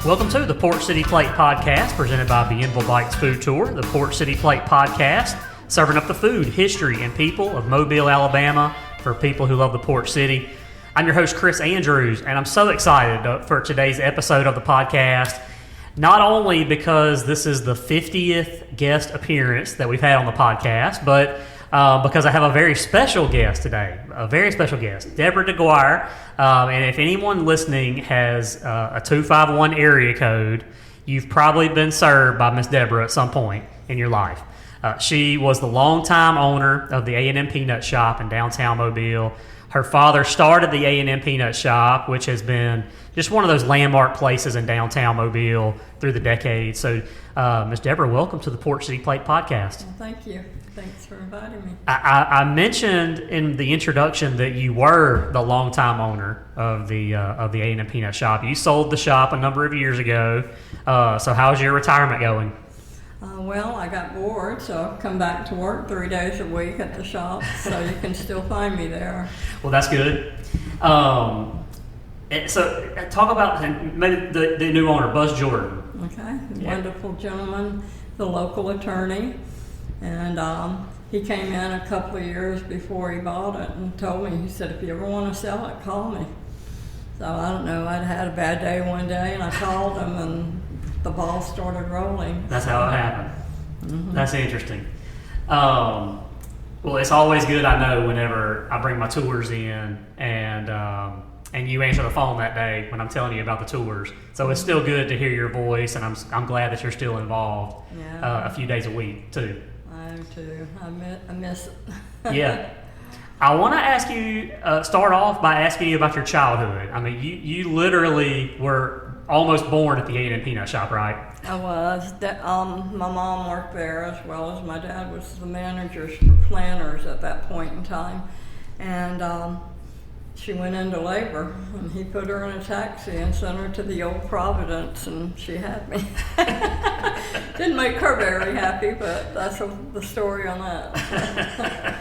Welcome to the Port City Plate Podcast, presented by Bienville Bikes Food Tour. The Port City Plate Podcast, serving up the food, history, and people of Mobile, Alabama, for people who love the Port City. I'm your host, Chris Andrews, and I'm so excited for today's episode of the podcast, not only because this is the 50th guest appearance that we've had on the podcast, but because I have a very special guest today, Deborah DeGuire. And if anyone listening has a 251 area code, you've probably been served by Miss Deborah at some point in your life. She was the longtime owner of the A&M Peanut Shop in downtown Mobile. Her father started the A&M Peanut Shop, which has been just one of those landmark places in downtown Mobile through the decades. So, Miss Deborah, welcome to the Port City Plate Podcast. Well, thank you. Thanks for inviting me. I mentioned in the introduction that you were the longtime owner of the A&M Peanut Shop. You sold the shop a number of years ago. So how's your retirement going? Well, I got bored, so I've come back to work 3 days a week at the shop, so you can still find me there. Well, that's good. So talk about maybe the new owner, Buzz Jordan. Okay, wonderful gentleman, the local attorney, and he came in a couple of years before he bought it and told me, he said, if you ever want to sell it, call me. So I don't know, I'd had a bad day one day and I called him and the ball started rolling. That's how it happened. Mm-hmm. That's interesting. Well, it's always good, I know, whenever I bring my tours in and you answer the phone that day when I'm telling you about the tours. So it's still good to hear your voice, and I'm glad that you're still involved a few days a week too. I am too. I miss it. Yeah. I want to ask you, start off by asking you about your childhood. I mean, you literally were almost born at the A&M Peanut Shop, right? I was. My mom worked there as well as my dad was the manager for planners at that point in time. And she went into labor, and he put her in a taxi and sent her to the old Providence, and she had me. Didn't make her very happy, but that's the story on that.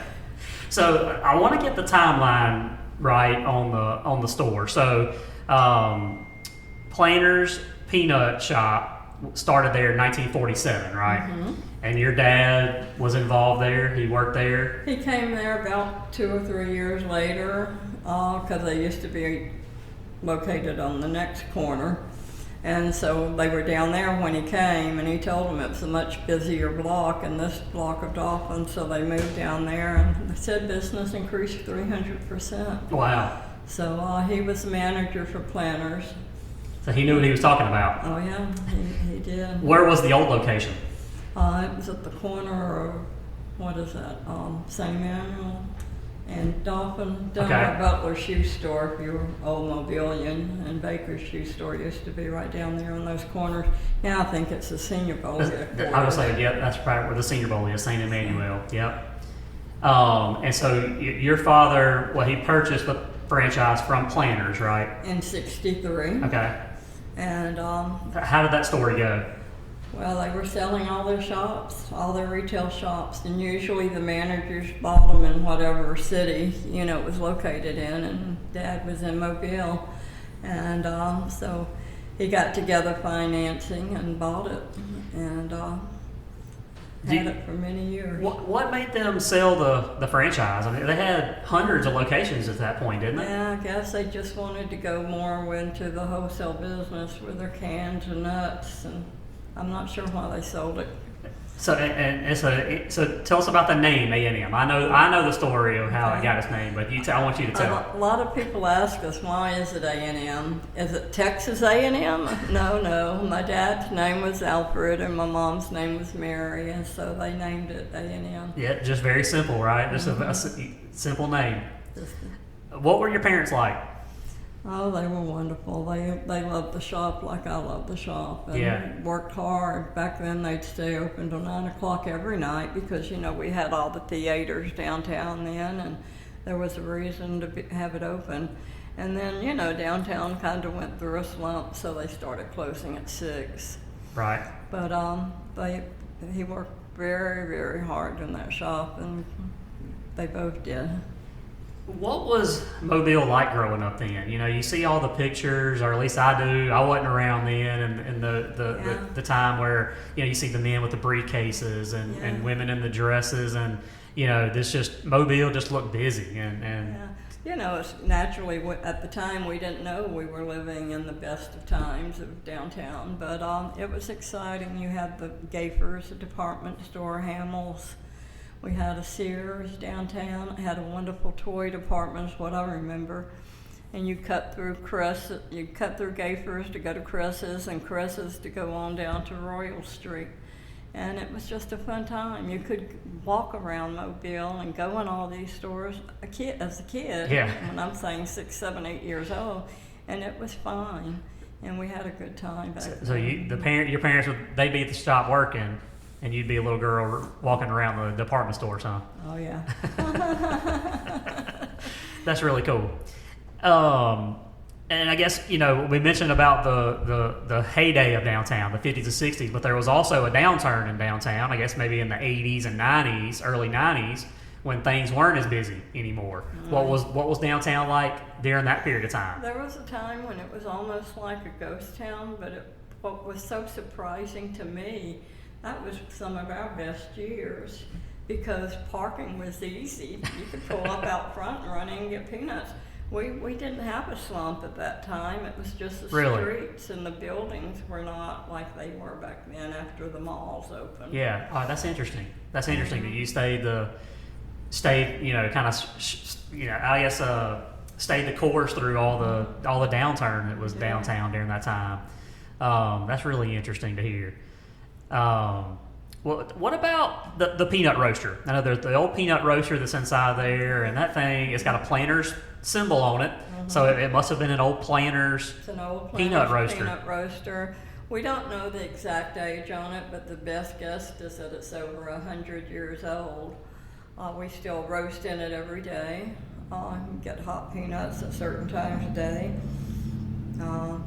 So I want to get the timeline right on the store. So Planners Peanut Shop started there in 1947, right? Mm-hmm. And your dad was involved there? He worked there? He came there about 2 or 3 years later, because they used to be located on the next corner. And so they were down there when he came, and he told them it was a much busier block in this block of Dauphin, so they moved down there, and they said business increased 300%. Wow. So he was the manager for Planners. So he knew what he was talking about. Oh yeah, he did. Where was the old location? It was at the corner of, what is that, St. Emmanuel and Dauphin. Down at Butler's shoe store, if you were old Mobilian, and Baker's shoe store used to be right down there on those corners. Now I think it's the Senior Bowl. I was saying, yep, that's right where the Senior Bowl is, St. Emmanuel, yep. And so your father, he purchased the franchise from Planners, right? In 63. Okay. And how did that story go? Well, they were selling all their shops, all their retail shops, and usually the managers bought them in whatever city, it was located in, and Dad was in Mobile. And so he got together financing and bought it, and had it for many years. What made them sell the franchise? I mean, they had hundreds of locations at that point, didn't they? Yeah, I guess they just wanted to go more into the wholesale business with their cans and nuts, and I'm not sure why they sold it. So so tell us about the name A&M. I know the story of how it got its name, but I want you to tell. A lot of people ask us, why is it A&M? Is it Texas A&M? No. My dad's name was Alfred and my mom's name was Mary, and so they named it A&M. Yeah, just very simple, right? Just a simple name. What were your parents like? Oh, they were wonderful. They loved the shop like I loved the shop, and worked hard. Back then, they'd stay open till 9 o'clock every night because we had all the theaters downtown then, and there was a reason to have it open. And then downtown kind of went through a slump, so they started closing at 6. Right. But he worked very, very hard in that shop, and they both did. What was Mobile like growing up then? You know, you see all the pictures, or at least I do. I wasn't around then, and the time where, you know, you see the men with the briefcases and women in the dresses, and, you know, Mobile just looked busy. And you know, it's naturally, at the time we didn't know we were living in the best of times of downtown, but it was exciting. You had the Gaffer's, a department store, Hamill's. We had a Sears downtown. It had a wonderful toy department, is what I remember. And you cut through Gaffer's to go to Cress's, and Cress's to go on down to Royal Street. And it was just a fun time. You could walk around Mobile and go in all these stores as a kid. Yeah. When I'm saying 6, 7, 8 years old, and it was fun. And we had a good time back then. So your parents they'd be at the shop working, and you'd be a little girl walking around the department stores, huh? Oh, yeah. That's really cool. And I guess, you know, we mentioned about the heyday of downtown, the 50s and 60s, but there was also a downturn in downtown, I guess maybe in the 80s and 90s, early 90s, when things weren't as busy anymore. Mm-hmm. What was downtown like during that period of time? There was a time when it was almost like a ghost town, but what was so surprising to me, that was some of our best years, because parking was easy. You could pull up out front and run in and get peanuts. We didn't have a slump at that time. It was just the streets, and the buildings were not like they were back then after the malls opened. Yeah, that's interesting. That's interesting that you stayed, you know, kind of, you know, I guess stayed the course through all the downturn that was downtown during that time. That's really interesting to hear. Well, what about the peanut roaster? I know there's the old peanut roaster that's inside there, and that thing, it's got a Planters symbol on it. Mm-hmm. So it must have been an old Planters, peanut roaster. We don't know the exact age on it, but the best guess is that it's over 100 years old. We still roast in it every day. Get hot peanuts at certain times of day.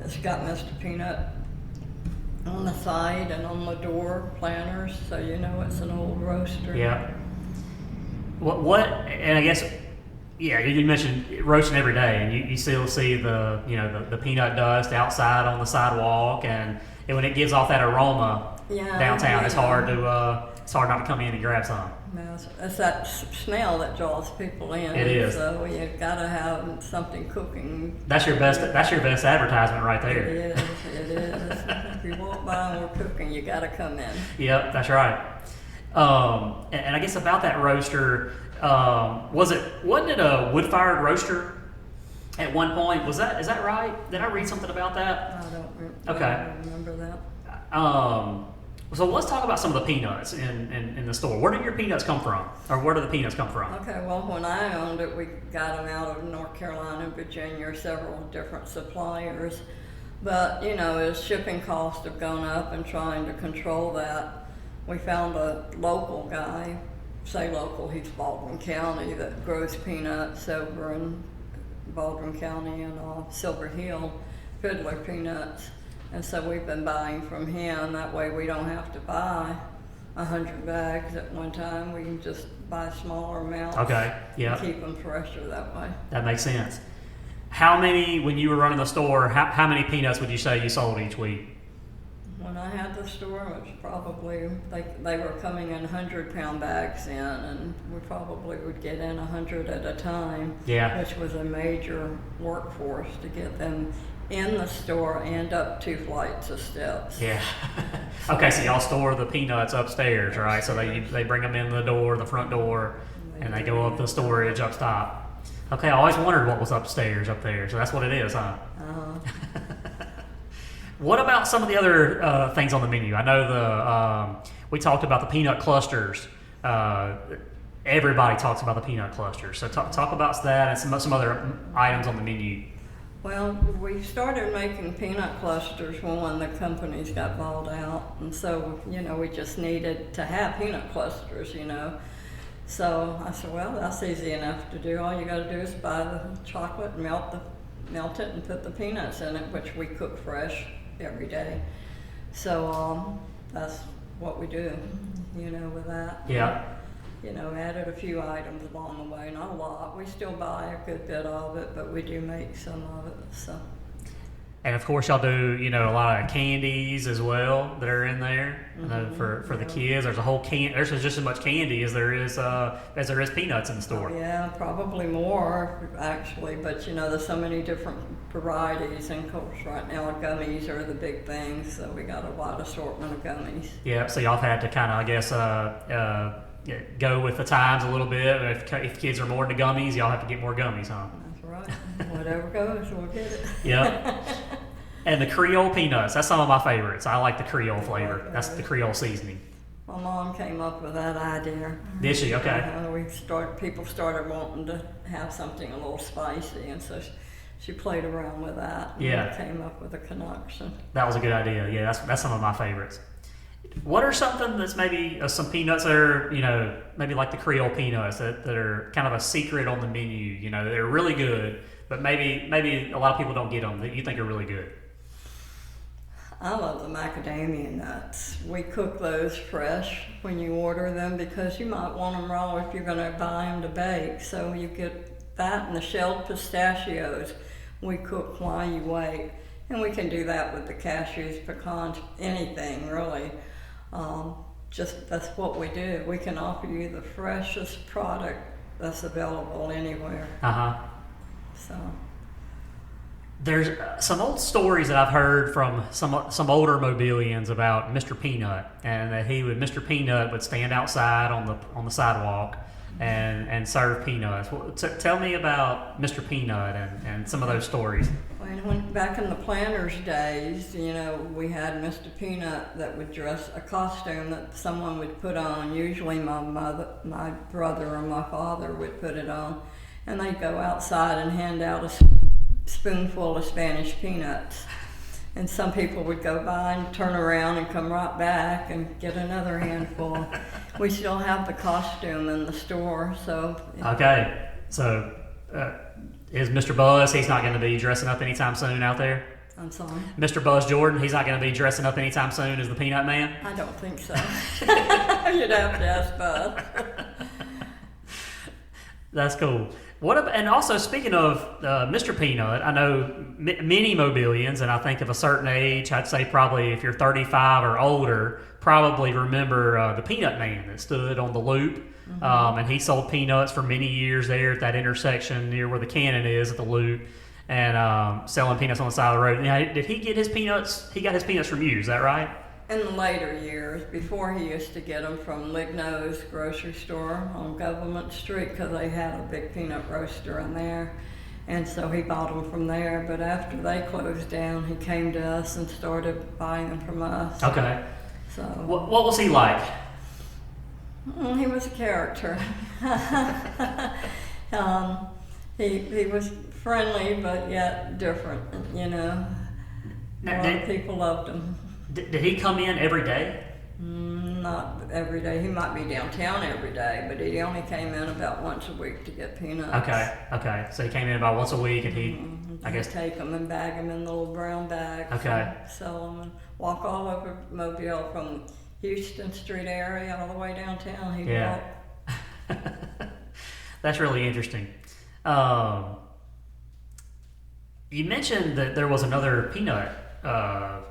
It's got Mr. Peanut on the side and on the door, Planters, so you know it's an old roaster. Yeah. And I guess, yeah, you mentioned roasting every day, and you still see the peanut dust outside on the sidewalk, and when it gives off that aroma downtown, it's hard not to come in and grab some. No, it's that smell that draws people in. It is. So you gotta have something cooking. That's your best advertisement right there. It is. If you walk by and we're cooking, you gotta come in. Yep, that's right. And I guess about that roaster, wasn't it a wood-fired roaster at one point? Is that right? Did I read something about that? I don't remember that. So let's talk about some of the peanuts in the store. Where did your peanuts come from? Or where do the peanuts come from? Okay, well, when I owned it, we got them out of North Carolina and Virginia, several different suppliers. But, you know, as shipping costs have gone up and trying to control that, we found a local guy, say local, he's Baldwin County, that grows peanuts over in Baldwin County and Silver Hill, Fiddler Peanuts. And so we've been buying from him. That way we don't have to buy 100 bags at one time. We can just buy smaller amounts. Okay, yeah. And keep them fresher that way. That makes sense. How many, when you were running the store, how many peanuts would you say you sold each week? When I had the store, it was probably, they were coming in 100-pound bags in, and we probably would get in 100 at a time, which was a major workforce to get them in the store and up 2 flights of steps. Yeah. Okay, so y'all store the peanuts upstairs, right? So they bring them in the front door, and they go up the storage up top. Okay, I always wondered what was upstairs up there, so that's what it is, huh? Uh-huh. What about some of the other things on the menu? I know we talked about the peanut clusters. Everybody talks about the peanut clusters. So talk about that and some other items on the menu. Well, we started making peanut clusters when one of the companies got bought out. And so, you know, we just needed to have peanut clusters, you know. So I said, well, that's easy enough to do. All you got to do is buy the chocolate, melt it, and put the peanuts in it, which we cook fresh every day. So that's what we do, you know, with that. Yeah. added a few items along the way, not a lot. We still buy a good bit of it, but we do make some of it, so. And of course, y'all do, a lot of candies as well that are in there. I know for the kids, there's a whole there's just as much candy as there is peanuts in the store. Oh, yeah, probably more actually. But there's so many different varieties, and of course, right now gummies are the big things. So we got a wide assortment of gummies. Yeah, so y'all have had to kind of, I guess, go with the times a little bit. If kids are more into gummies, y'all have to get more gummies, huh? Right. Whatever goes, we'll get it. Yep. And the Creole peanuts, that's some of my favorites. I like the Creole flavor. That's the Creole seasoning. My mom came up with that idea. Did she? Okay. People started wanting to have something a little spicy, and so she played around with that. And came up with a concoction. That was a good idea. Yeah, that's some of my favorites. What are something that's maybe some peanuts that are, maybe like the Creole peanuts that are kind of a secret on the menu, they're really good, but maybe a lot of people don't get them that you think are really good? I love the macadamia nuts. We cook those fresh when you order them because you might want them raw if you're going to buy them to bake. So you get that and the shelled pistachios we cook while you wait. And we can do that with the cashews, pecans, anything really. That's what we do. We can offer you the freshest product that's available anywhere. So there's some old stories that I've heard from some older Mobilians about Mr. Peanut, and that Mr. Peanut would stand outside on the sidewalk and serve peanuts. Tell me about Mr. Peanut and some of those stories. When back in the planters' days, we had Mr. Peanut that would dress a costume that someone would put on. Usually my brother or my father would put it on, and they'd go outside and hand out a spoonful of Spanish peanuts. And some people would go by and turn around and come right back and get another handful. We still have the costume in the store, so. Okay, so is Mr. Buzz, he's not going to be dressing up anytime soon out there? I'm sorry? Mr. Buzz Jordan, he's not going to be dressing up anytime soon as the Peanut Man? I don't think so. You'd have to ask Buzz. That's cool. And also, speaking of Mr. Peanut, I know many Mobilians, and I think of a certain age, I'd say probably if you're 35 or older, probably remember the Peanut Man that stood on the loop. And he sold peanuts for many years there at that intersection near where the cannon is at the loop, and selling peanuts on the side of the road. Now, did he get his peanuts? He got his peanuts from you, is that right? In the later years, before he used to get them from Ligno's grocery store on Government Street, because they had a big peanut roaster in there, and so he bought them from there. But after they closed down, he came to us and started buying them from us. Okay. So what was he like? He was a character. He was friendly, but yet different. A lot of people loved him. Did he come in every day? Not every day. He might be downtown every day, but he only came in about once a week to get peanuts. Okay. So he came in about once a week, and he'd take them and bag them in little brown bags. Okay. And sell them and walk all over Mobile from Houston Street area all the way downtown. He'd walk. That's really interesting. You mentioned that there was another peanut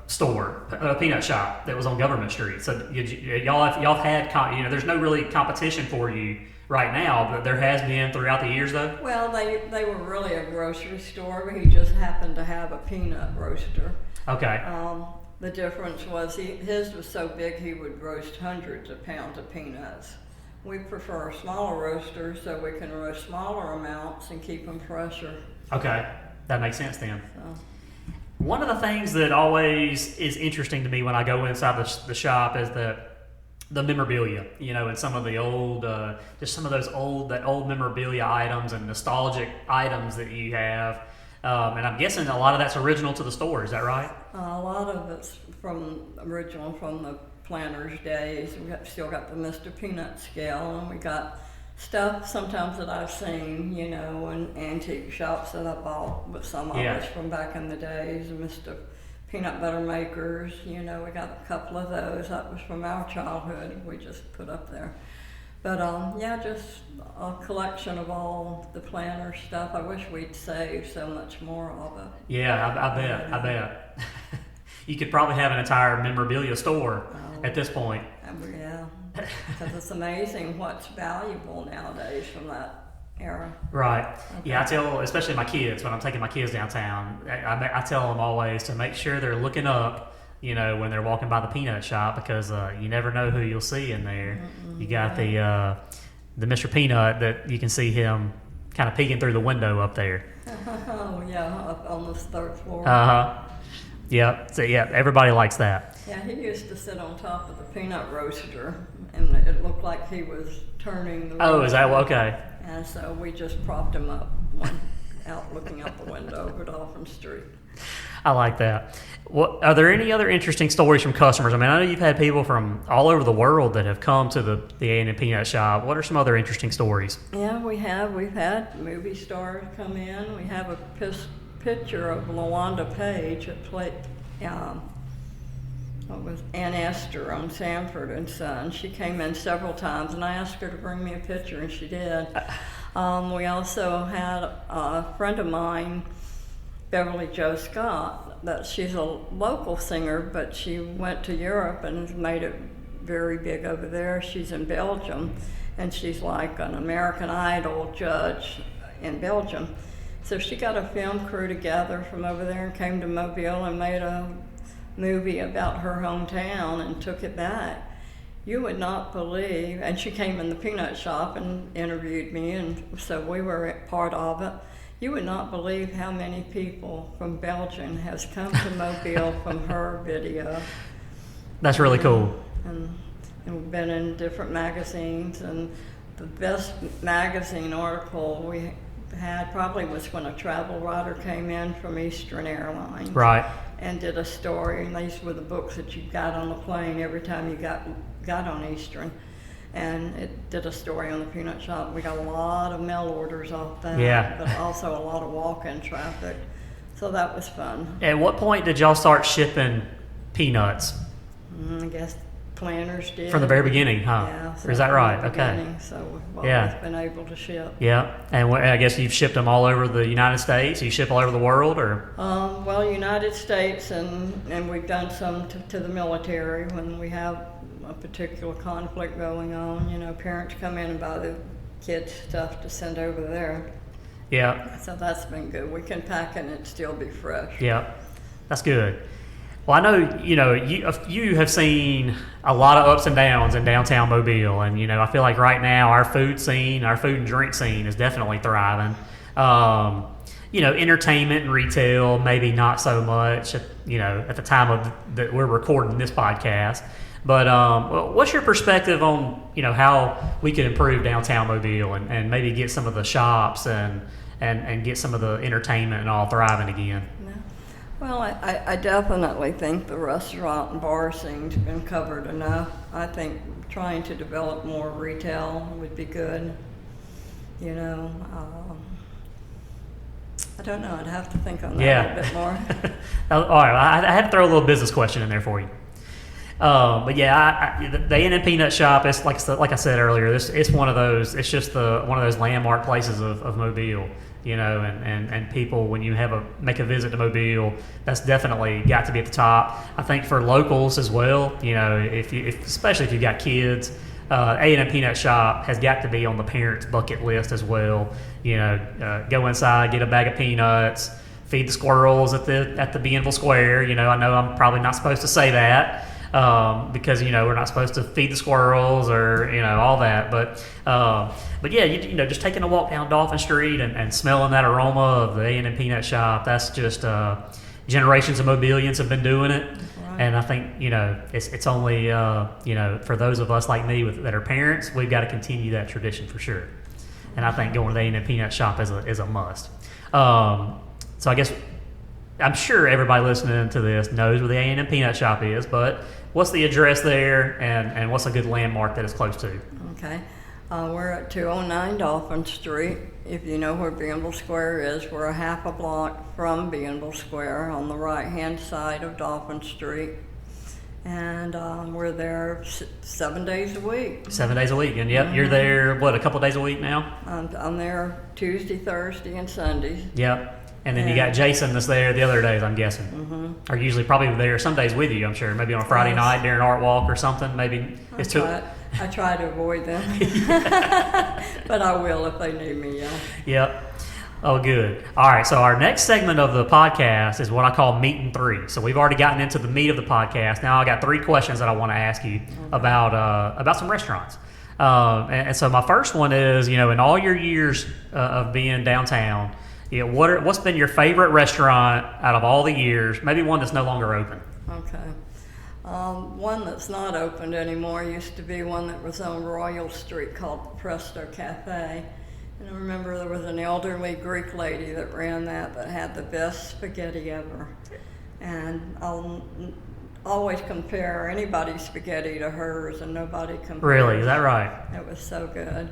store, a peanut shop that was on Government Street. So y'all have had, there's no really competition for you right now, but there has been throughout the years, though. Well, they were really a grocery store, but he just happened to have a peanut roaster. Okay. The difference was his was so big he would roast hundreds of pounds of peanuts. We prefer a smaller roaster so we can roast smaller amounts and keep them fresher. Okay, that makes sense then. So. One of the things that always is interesting to me when I go inside the shop is the memorabilia, and some of the old, just some of those old memorabilia items and nostalgic items that you have. And I'm guessing a lot of that's original to the store, is that right? A lot of it's original from the planters' days. Still got the Mr. Peanut scale, and we got stuff sometimes that I've seen, in antique shops that I bought, but some of it's from back in the days. Mr. Peanut butter makers, we got a couple of those. That was from our childhood. We just put up there. But yeah, just a collection of all the planner stuff. I wish we'd saved so much more of it. Yeah, I bet. You could probably have an entire memorabilia store at this point. Yeah, because it's amazing what's valuable nowadays from that era. Right. Okay. Yeah, I tell, especially my kids, when I'm taking my kids downtown, I tell them always to make sure they're looking up, you know, when they're walking by the peanut shop, because you never know who you'll see in there. You got the Mr. Peanut that you can see him kind of peeking through the window up there. Oh yeah, up on the third floor. Yeah. So yeah, everybody likes that. Yeah, he used to sit on top of the peanut roaster, and it looked like he was turning the. Oh, is that okay? And so we just propped him up, out looking out the window over Dauphin Street. I like that. What, are there any other interesting stories from customers? I mean, I know you've had people from all over the world that have come to the A&M Peanut Shop. What are some other interesting stories? Yeah, we have. We've had movie stars come in. We have a picture of LaWanda Page that played, what was Ann Esther on Sanford and Son. She came in several times, and I asked her to bring me a picture, and she did. We also had a friend of mine, Beverly Jo Scott, that she's a local singer, but she went to Europe and has made it very big over there. She's in Belgium, and she's like an American Idol judge in Belgium. So she got a film crew together from over there and came to Mobile and made a movie about her hometown and took it back. You would not believe, and she came in the peanut shop and interviewed me, and so we were part of it. You would not believe how many people from Belgium has come to Mobile from her video. That's really cool. And we've been in different magazines, and the best magazine article we had probably was when a travel writer came in from Eastern Airlines. Right. And did a story, and these were the books that you got on the plane every time you got on Eastern. And it did a story on the peanut shop. We got a lot of mail orders off that, but also a lot of walk-in traffic. So that was fun. At what point did y'all start shipping peanuts? I guess planners did. From the very beginning, huh? Yeah. So is that right? Okay. Okay. So we've always been able to ship. Yeah. And I guess you've shipped them all over the United States? You ship all over the world, or? Well, United States, and we've done some to the military when we have a particular conflict going on. You know, parents come in and buy the kids stuff to send over there. Yeah. So that's been good. We can pack it and it still be fresh. Yeah. That's good. Well, I know, you have seen a lot of ups and downs in downtown Mobile, and, I feel like right now our food and drink scene is definitely thriving. Entertainment and retail, maybe not so much, at the time that we're recording this podcast. But what's your perspective on, how we could improve downtown Mobile and maybe get some of the shops and get some of the entertainment and all thriving again? Well, I definitely think the restaurant and bar scene's been covered enough. I think trying to develop more retail would be good. I don't know. I'd have to think on that a bit more. All right, I had to throw a little business question in there for you. But yeah, the A&M Peanut Shop is like I said earlier. It's one of those. It's just one of those landmark places of Mobile. And people, when you make a visit to Mobile, that's definitely got to be at the top. I think for locals as well, especially if you've got kids, A&M Peanut Shop has got to be on the parents' bucket list as well. Go inside, get a bag of peanuts, feed the squirrels at the Bienville Square. I know I'm probably not supposed to say that. Because we're not supposed to feed the squirrels or all that, but yeah, just taking a walk down Dauphin Street and smelling that aroma of the A&M Peanut Shop, that's just generations of Mobilians have been doing it. Right. And I think it's only for those of us like me that are parents, we've got to continue that tradition for sure. And I think going to the A&M Peanut Shop is a must. So I guess I'm sure everybody listening to this knows where the A&M Peanut Shop is, but what's the address there, and what's a good landmark that it's close to? Okay. We're at 209 Dauphin Street. If you know where Bienville Square is, we're a half a block from Bienville Square on the right-hand side of Dauphin Street. And we're there 7 days a week. 7 days a week, and yep, you're there, what, a couple of days a week now? I'm there Tuesday, Thursday, and Sundays. Yep. And then you got Jason that's there the other days, I'm guessing. Or usually probably there some days with you, I'm sure. Maybe on a Friday night during Art Walk or something. Maybe it's too. I try to avoid them. But I will if they need me, yeah. Yep. Oh, good. All right, so our next segment of the podcast is what I call Meat and Three. So we've already gotten into the meat of the podcast. Now I got 3 questions that I want to ask you about some restaurants. And so my first one is, in all your years of being downtown, what's been your favorite restaurant out of all the years? Maybe one that's no longer open. Okay. One that's not opened anymore used to be one that was on Royal Street called the Presto Cafe. And I remember there was an elderly Greek lady that ran that had the best spaghetti ever. And I'll always compare anybody's spaghetti to hers, and nobody compares. Really? Is that right? It was so good.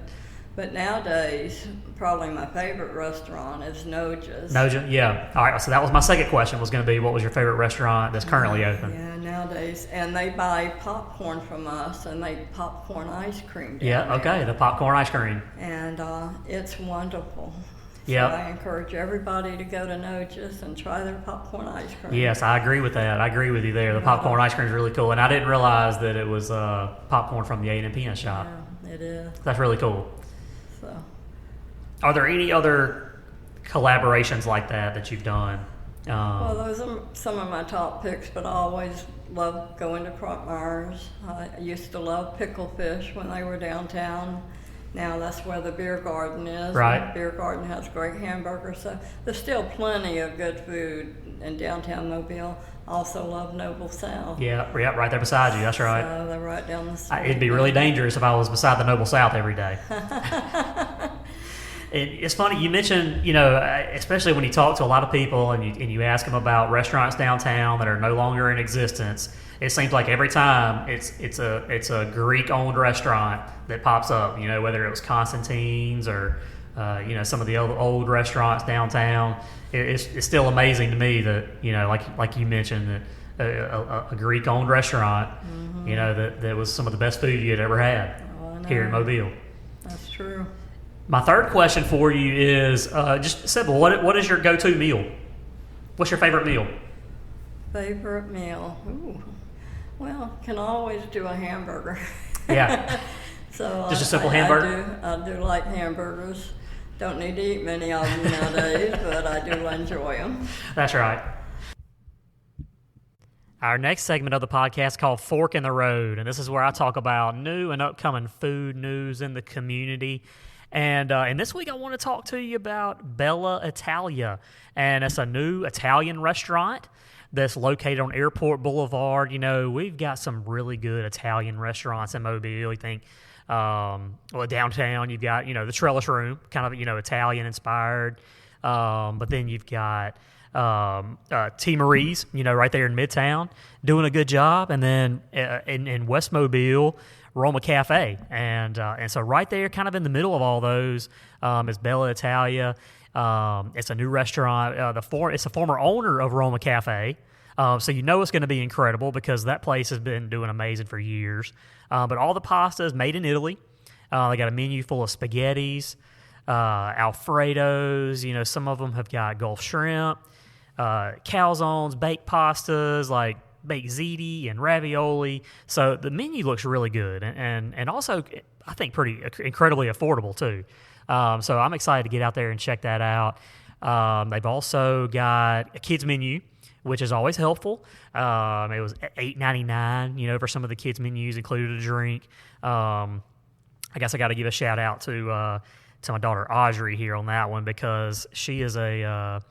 But nowadays, probably my favorite restaurant is Noja's. Noja, yeah. All right, so that was my second question, was going to be what was your favorite restaurant that's currently open? Yeah, nowadays. And they buy popcorn from us, and they popcorn ice cream down Yeah, okay, the popcorn ice cream. And it's wonderful. Yeah. So I encourage everybody to go to Noja's and try their popcorn ice cream. Yes, I agree with that. I agree with you there. The popcorn ice cream is really cool. And I didn't realize that it was popcorn from the A&M Peanut Shop. Yeah, it is. That's really cool. So. Are there any other collaborations like that you've done? Well, those are some of my top picks, but I always love going to Crockmeyer's. I used to love pickle fish when they were downtown. Now that's where the beer garden is. Right. The beer garden has great hamburgers. So there's still plenty of good food in downtown Mobile. I also love Noble South. Yeah, right there beside you. That's right. So they're right down the street. It'd be really dangerous if I was beside the Noble South every day. It's funny, you mentioned, especially when you talk to a lot of people and you ask them about restaurants downtown that are no longer in existence, it seems like every time it's a Greek-owned restaurant that pops up, whether it was Constantine's or, some of the old restaurants downtown. It's still amazing to me that, like you mentioned, that a Greek-owned restaurant, that was some of the best food you had ever had here in Mobile. That's true. My third question for you is just simple. What is your go-to meal? What's your favorite meal? Favorite meal? Ooh. Well, can always do a hamburger. Yeah. So just a simple hamburger? I do like hamburgers. Don't need to eat many of them nowadays, but I do enjoy them. That's right. Our next segment of the podcast is called Fork in the Road, and this is where I talk about new and upcoming food news in the community. And this week I want to talk to you about Bella Italia, and it's a new Italian restaurant that's located on Airport Boulevard. We've got some really good Italian restaurants in Mobile. You think, downtown you've got, the Trellis Room, kind of, Italian inspired. But then you've got T. Marie's, right there in Midtown, doing a good job. And then in West Mobile, Aroma Cafe, and so right there, kind of in the middle of all those, is Bella Italia. It's a new restaurant. It's a former owner of Aroma Cafe, so it's going to be incredible because that place has been doing amazing for years. But all the pasta is made in Italy. They got a menu full of spaghettis, Alfredos. Some of them have got Gulf shrimp, calzones, baked pastas like baked ziti and ravioli. So the menu looks really good and also I think pretty incredibly affordable too. So I'm excited to get out there and check that out. They've also got a kids menu, which is always helpful. It was $8.99, for some of the kids menus, included a drink. I guess I got to give a shout out to my daughter Audrey here on that one because she is a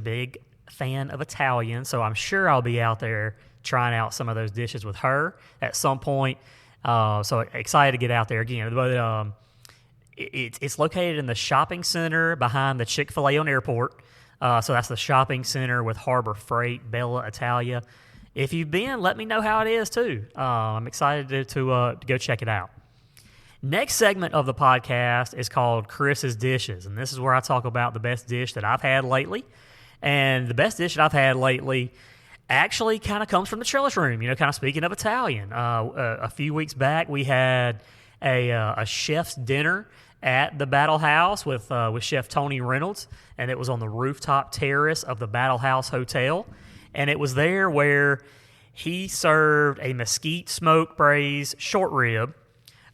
big fan of Italian, so I'm sure I'll be out there trying out some of those dishes with her at some point. So excited to get out there again. But it's located in the shopping center behind the Chick-fil-A on Airport. So that's the shopping center with Harbor Freight, Bella Italia. If you've been, let me know how it is too. I'm excited to go check it out. Next segment of the podcast is called Chris's Dishes, and this is where I talk about the best dish that I've had lately. And the best dish that I've had lately actually kind of comes from the trellis room. Kind of speaking of Italian, a few weeks back we had a chef's dinner at the Battle House with Chef Tony Reynolds, and it was on the rooftop terrace of the Battle House Hotel, and it was there where he served a mesquite smoke braised short rib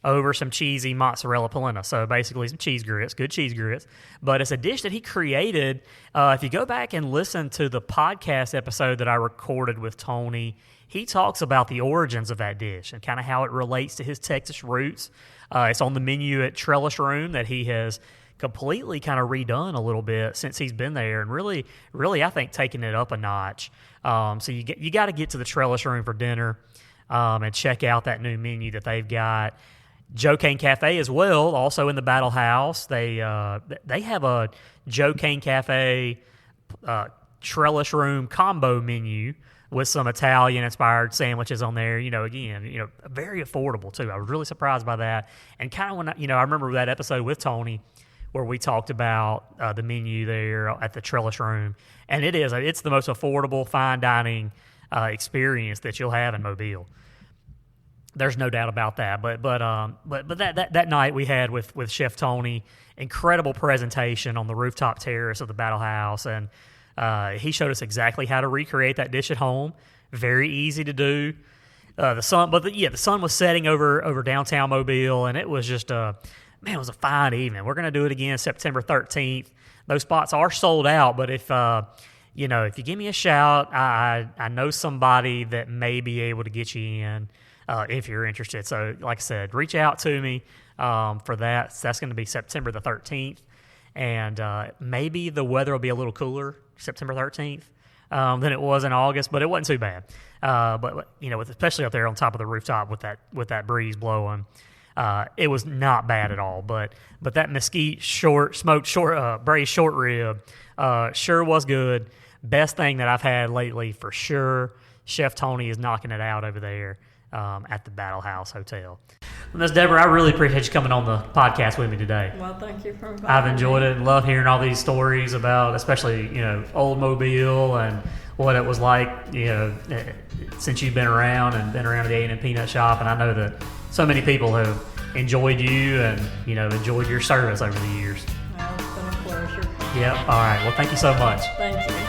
over some cheesy mozzarella polenta. So basically some cheese grits, good cheese grits. But it's a dish that he created. If you go back and listen to the podcast episode that I recorded with Tony, he talks about the origins of that dish and kind of how it relates to his Texas roots. It's on the menu at Trellis Room that he has completely kind of redone a little bit since he's been there, and really, I think taking it up a notch. So you got to get to the Trellis Room for dinner and check out that new menu that they've got. Joe Kane Cafe as well, also in the Battle House. They have a Joe Kane Cafe Trellis Room combo menu with some Italian-inspired sandwiches on there. Again, very affordable too. I was really surprised by that. And kind of when I remember that episode with Tony where we talked about the menu there at the Trellis Room, and it's the most affordable fine dining experience that you'll have in Mobile. There's no doubt about that. But that night we had with Chef Tony, incredible presentation on the rooftop terrace of the Battle House, and he showed us exactly how to recreate that dish at home. Very easy to do. The sun was setting over downtown Mobile, and it was just it was a fine evening. We're going to do it again September 13th. Those spots are sold out, but if you give me a shout, I know somebody that may be able to get you in. If you're interested. So like I said, reach out to me for that. So that's going to be September the 13th. And maybe the weather will be a little cooler September 13th than it was in August, but it wasn't too bad. But especially up there on top of the rooftop with that breeze blowing, it was not bad at all. But that mesquite braised short rib sure was good. Best thing that I've had lately for sure. Chef Tony is knocking it out over there. At the Battle House Hotel. Well, Ms. Deborah, I really appreciate you coming on the podcast with me today. Well, thank you for inviting I've enjoyed me. it and love hearing all these stories about, especially, old Mobile and what it was like, since you've been around and been around the A&M Peanut Shop. And I know that so many people have enjoyed you and, enjoyed your service over the years. Well, it's been a pleasure. Yep. All right. Well, thank you so much. Thank you.